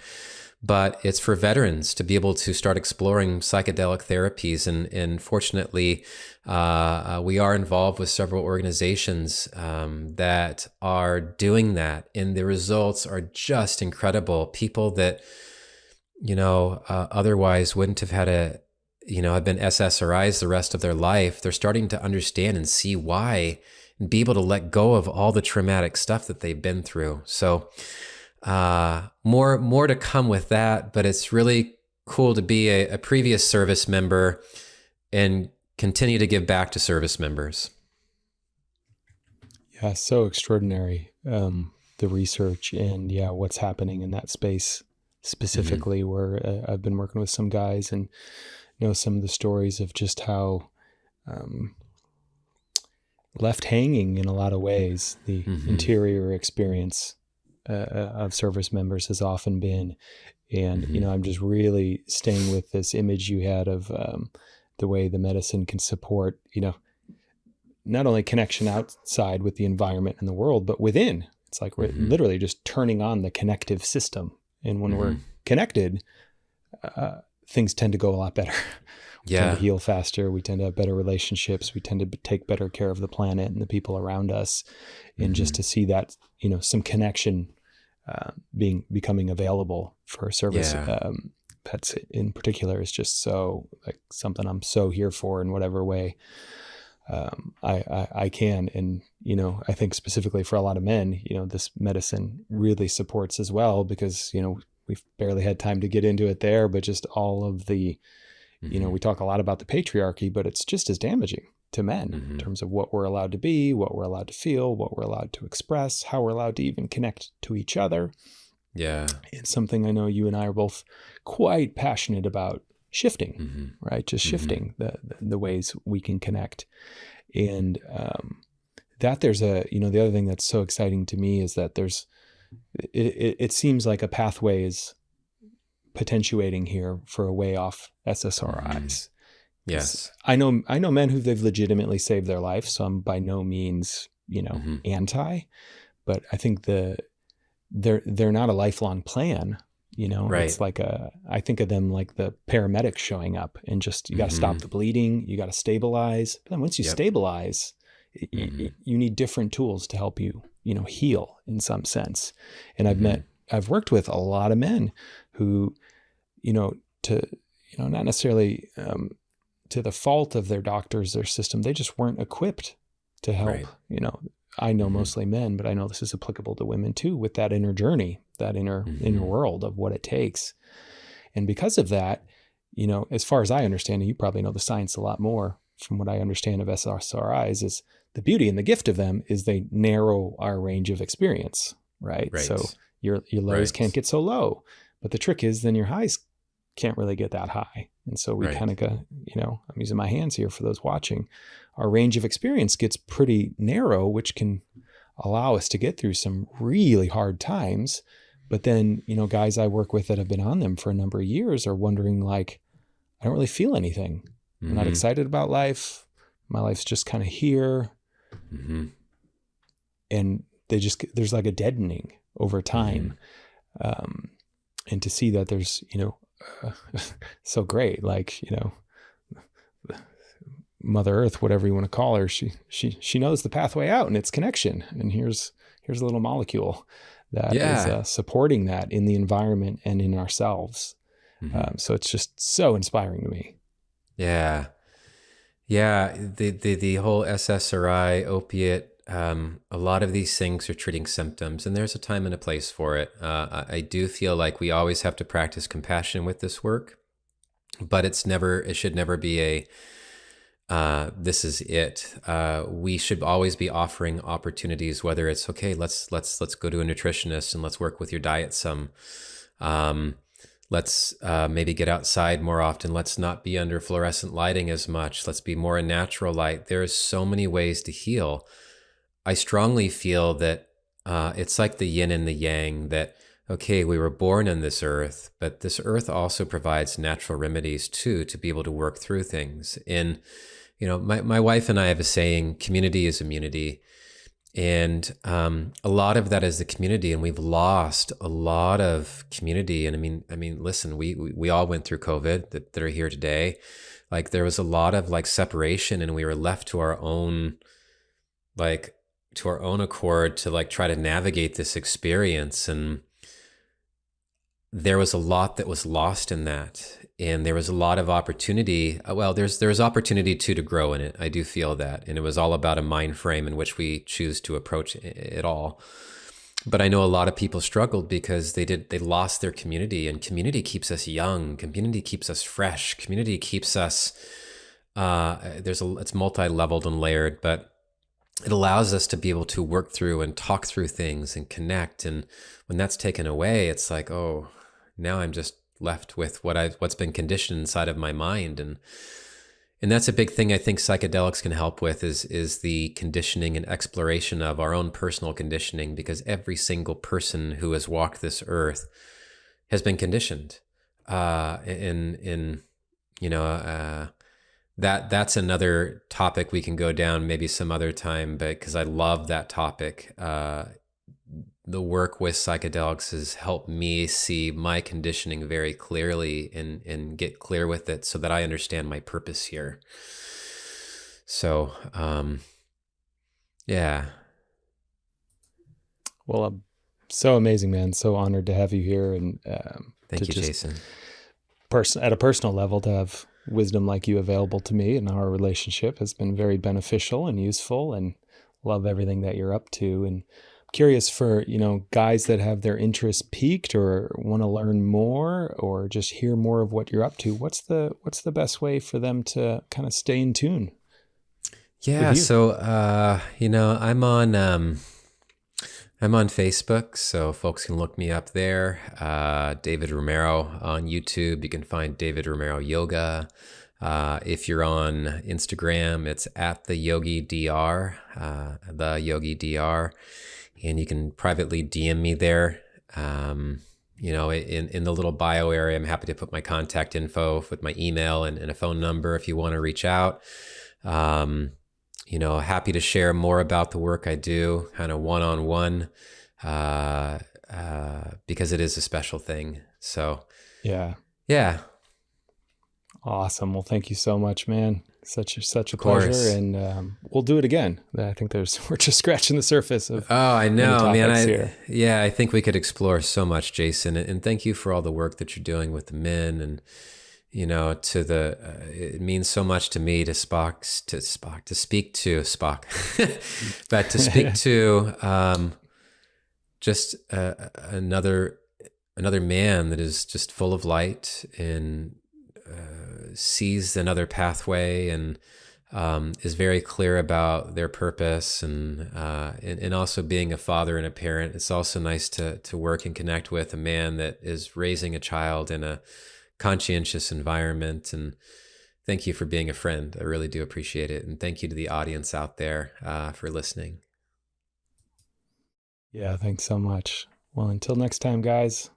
Speaker 2: But it's for veterans to be able to start exploring psychedelic therapies. And fortunately, we are involved with several organizations that are doing that. And the results are just incredible. People that, otherwise wouldn't have had have been SSRIs the rest of their life. They're starting to understand and see why and be able to let go of all the traumatic stuff that they've been through. So, more to come with that, but it's really cool to be a previous service member and continue to give back to service members.
Speaker 1: Yeah, so extraordinary. The research and what's happening in that space specifically, where I've been working with some guys and know some of the stories of just how left hanging in a lot of ways the interior experience of service members has often been. And, I'm just really staying with this image you had of the way the medicine can support, not only connection outside with the environment and the world, but within. It's like we're literally just turning on the connective system. And when we're connected, things tend to go a lot better. We tend to heal faster. We tend to have better relationships. We tend to take better care of the planet and the people around us. And just to see that, some connection becoming available for service pets in particular is just so like something I'm so here for in whatever way I can. And, I think specifically for a lot of men, this medicine really supports as well, because, we've barely had time to get into it there, but just all of the, we talk a lot about the patriarchy, but it's just as damaging to men in terms of what we're allowed to be, what we're allowed to feel, what we're allowed to express, how we're allowed to even connect to each other.
Speaker 2: Yeah.
Speaker 1: It's something I know you and I are both quite passionate about shifting, right? Just shifting the ways we can connect. And that there's the other thing that's so exciting to me is that it seems like a pathway is potentiating here for a way off SSRIs.
Speaker 2: Yes.
Speaker 1: I know men who they've legitimately saved their life. So I'm by no means, anti, but I think they're not a lifelong plan.
Speaker 2: Right.
Speaker 1: It's like I think of them like the paramedics showing up and just, you got to stop the bleeding, you got to stabilize. But then once you
Speaker 2: Yep.
Speaker 1: stabilize, you need different tools to help you, heal in some sense. And I've worked with a lot of men who, not necessarily to the fault of their doctors, their system, they just weren't equipped to help.
Speaker 2: Right.
Speaker 1: I know mostly men, but I know this is applicable to women too, with that inner journey, that inner world of what it takes. And because of that, as far as I understand it, you probably know the science a lot more from what I understand of SSRIs, is the beauty and the gift of them is they narrow our range of experience, right? So your lows can't get so low, but the trick is then your highs can't really get that high. And so we kind of go, I'm using my hands here for those watching, our range of experience gets pretty narrow, which can allow us to get through some really hard times. But then, guys I work with that have been on them for a number of years are wondering, like, I don't really feel anything. I'm not excited about life. My life's just kind of here. And there's like a deadening over time. And to see that there's, so great, like, Mother Earth, whatever you want to call her, she knows the pathway out and its connection. And here's a little molecule that is supporting that in the environment and in ourselves. So it's just so inspiring to me.
Speaker 2: Yeah. The whole SSRI opiate, a lot of these things are treating symptoms, and there's a time and a place for it. I do feel like we always have to practice compassion with this work, but it should never be this is it. We should always be offering opportunities, whether it's, okay, let's go to a nutritionist and let's work with your diet some. Let's maybe get outside more often. Let's not be under fluorescent lighting as much. Let's be more in natural light. There's so many ways to heal. I strongly feel that it's like the yin and the yang, that, okay, we were born on this earth, but this earth also provides natural remedies too, to be able to work through things. And, my wife and I have a saying, community is immunity. And a lot of that is the community, and we've lost a lot of community. And I mean, listen, we all went through COVID that are here today. Like, there was a lot of like separation, and we were left to our own accord to like try to navigate this experience. And there was a lot that was lost in that. And there was a lot of opportunity. Well, there's opportunity too to grow in it. I do feel that. And it was all about a mind frame in which we choose to approach it all. But I know a lot of people struggled because they lost their community, and community keeps us young. Community keeps us fresh. Community keeps us, it's multi-leveled and layered, but it allows us to be able to work through and talk through things and connect. And when that's taken away, it's like, oh, now I'm just left with what's been conditioned inside of my mind. And that's a big thing I think psychedelics can help with, is the conditioning and exploration of our own personal conditioning, because every single person who has walked this earth has been conditioned. That's another topic we can go down maybe some other time, but because I love that topic. The work with psychedelics has helped me see my conditioning very clearly and get clear with it, so that I understand my purpose here. So, yeah.
Speaker 1: Well, so amazing, man. So honored to have you here. And
Speaker 2: thank you, Jason.
Speaker 1: At a personal level, to have wisdom like you available to me, and our relationship has been very beneficial and useful, and love everything that you're up to. And curious for, guys that have their interest piqued or want to learn more or just hear more of what you're up to. What's the best way for them to kind of stay in tune?
Speaker 2: Yeah. So, I'm on Facebook, so folks can look me up there. David Romero on YouTube. You can find David Romero Yoga. If you're on Instagram, it's at the Yogi Dr. And you can privately DM me there. In the little bio area, I'm happy to put my contact info with my email and a phone number if you want to reach out. Happy to share more about the work I do, kind of one-on-one. because it is a special thing. So
Speaker 1: Yeah.
Speaker 2: yeah,
Speaker 1: Awesome. Well, thank you so much, man. Such a
Speaker 2: of
Speaker 1: pleasure,
Speaker 2: course.
Speaker 1: and we'll do it again. I think we're just scratching the surface of
Speaker 2: Oh, I
Speaker 1: many
Speaker 2: know, man.
Speaker 1: topics here.
Speaker 2: I think we could explore so much, Jason. And thank you for all the work that you're doing with the men. And, it means so much to me to speak to Spock, but to speak to just another man that is just full of light and sees another pathway and is very clear about their purpose and also being a father and a parent. It's also nice to work and connect with a man that is raising a child in a conscientious environment. And thank you for being a friend. I really do appreciate it. And thank you to the audience out there for listening.
Speaker 1: Yeah, thanks so much. Well, until next time, guys.